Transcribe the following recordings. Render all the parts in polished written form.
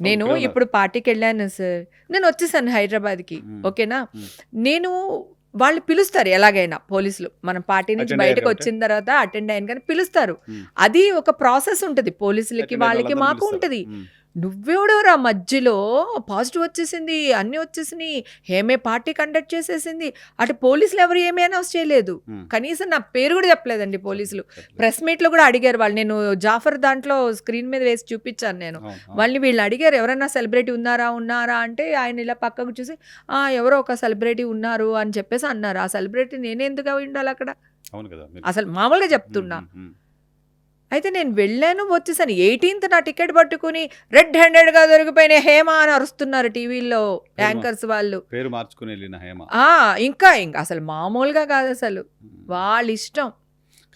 నేను ఇక్కడే ఉన్నారు. ఇప్పుడు పార్టీకెళ్ళాను సార్. నేను వచ్చేసాను హైదరాబాద్‌కి. హ్మ్. ఓకేనా? హ్మ్. నేను వాళ్ళు పిలుస్తారు ఎలాగైనా పోలీసులు. మనం పార్టీ నుంచి అటెండ్ అయ్యారు కాబట్టి. బయటకొచ్చిన తర్వాత అటెండ్ అయ్యాను కానీ పిలుస్తారు. హ్మ్. అది ఒక ప్రాసెస్ ఉంటది. పోలీసులకి, అటెండ్ అయిన వాళ్ళకి, వాళ్ళందరిని మాకు పిలుస్తారు. ఉంటది. హ్మ్. నువ్వెవడోరా మధ్యలో పాజిటివ్ వచ్చేసింది, అన్నీ వచ్చేసినియి. హేమే పార్టీ కండక్ట్ చేసేసింది. అటు పోలీసులు ఎవరు ఏమీ అనౌన్స్ చేయలేదు. హ్మ్. కనీసం నా పేరు కూడా చెప్పలేదండి పోలీసులు. చెప్పలేదు. ప్రెస్ మీట్‌లో కూడా అడిగారు వాళ్ళు. నేను జాఫర్ దాంట్లో స్క్రీన్ మీద వేసి చూపిచ్చాను నేను. అవును. అవును. వాళ్ళని వీళ్ళు అడిగారు ఎవరన్నా సెలబ్రిటీ ఉన్నారా అంటే ఆయన ఇలా పక్కకు చూసి ఎవరో ఒక సెలబ్రిటీ ఉన్నారు అని చెప్పేసి అన్నారు. ఆ సెలబ్రిటీ నేనెందుకు అయి ఉండాలక్కడ? అవును కదా! మీరు అసలు మామూలుగా హ్మ్. చెప్తున్నా. హ్మ్. హ్మ్. అయితే నేను వెళ్ళాను, వచ్చేసాను. 18థ్ నా టికెట్ పట్టుకొని రెడ్ హ్యాండెడ్‌గా దొరికిపోయిన హేమ అని అరుస్తున్నారు టీవీల్లో పేరు మా యాంకర్స్ వాళ్ళు. పేరు మార్చుకొని ఎళ్ళిన హేమ. ఇంకా అసలు మామూలుగా కాదసలు. హ్మ్. వాళ్ళిష్టం.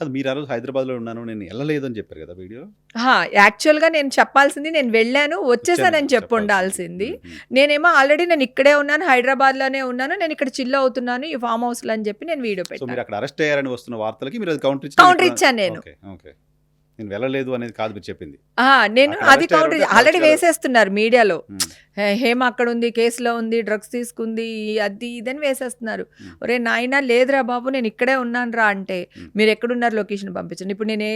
కాదు మీరు ఆ రోజు హైదరాబాద్‌లో ఉన్నాను. నేను ఎళ్ళలేదు అని చెప్పారు కదా వీడియో. యాక్చువల్‌గా నేను చెప్పాల్సింది నేను వెళ్ళాను, వచ్చేసానని వచ్చాను చెప్పుండాల్సింది. చెప్పాల్సింది. హ్మ్. నేనేమో ఆల్రెడీ నేను ఇక్కడే ఉన్నాను, హైదరాబాద్‌లోనే ఉన్నాను. నేను ఇక్కడ చిల్ అవుతున్నాను ఈ ఫార్మ్ హౌస్‌లో అని చెప్పి నేను వీడియో సో పెట్టాను. మీరు అక్కడ అరెస్ట్ అయ్యారని వస్తున్న వార్తలకి మీరు అది కౌంటర్ ఇచ్చి నేను కౌంటర్ ఇక్కడ ఇచ్చాను నేను. ఓకే. ఓకే. నేను వెళ్ళలేదు అనేది కాదు మీరు చెప్పింది. నేను అక్కడ అది అరెస్ట్ కౌంటర్ అయ్యారంటే అక్కడ ఆల్రెడీ అరెస్ట్ కాలేదు. వేసేస్తున్నారు మీడియాలో. హ్మ్. హేమ అక్కడుంది, కేసులో ఉంది, డ్రగ్స్ తీసుకుంది, అది ఇదని వేసేస్తున్నారు. హ్మ్. ఒరేయ్ నాయనా లేదురా బాబు నేను ఇక్కడే ఉన్నానురా అంటే, హ్మ్. మీరెక్కడున్నారు లొకేషన్ పంపించండి. ఇప్పుడు నేను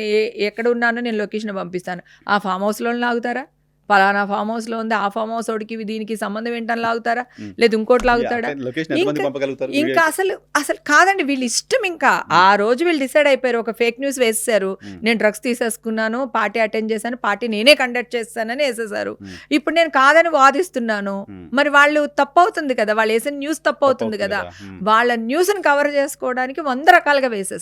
ఎక్కడ ఉన్నానో నేను లొకేషన్ పంపిస్తాను. ఆ ఫార్మ్ హౌస్‌లోనే లాగుతారా? పలానా ఫార్మ్ హౌస్‌లో ఉంది. ఆ ఫార్మ్ హౌసోడికి దీనికి సంబంధం ఏంటని లాగుతారా? హ్మ్. లేదు ఇంకోటి లాగుతాడా? అట్లయితే లొకేషన్ ఎంతమంది ఇంకా పంపగలుగుతారు వీడియో ఇంకా అయితే? అసలు కాదండి వీళ్ళ ఇష్టం ఇంకా. ఆ రోజు వీళ్ళు డిసైడ్ అయిపోయారు. ఒక ఫేక్ న్యూస్ వేసేసారు. హ్మ్. నేను డ్రగ్స్ తీసేసుకున్నాను, పార్టీ అటెండ్ చేశాను, పార్టీ నేనే కండక్ట్ చేస్తానని వేసేసారు. హ్మ్. ఇప్పుడు నేను కాదని వాదిస్తున్నాను. హ్మ్. మరి వాళ్ళు తప్పవుతుంది కదా! వాళ్ళేసిన న్యూస్ తప్పవుతుంది తప్పవుతుంది కదా! కదా! హ్మ్. వాళ్ళ న్యూస్‌ని కవర్ చేసుకోవడానికి 100 రకాలుగా వేసేసారు.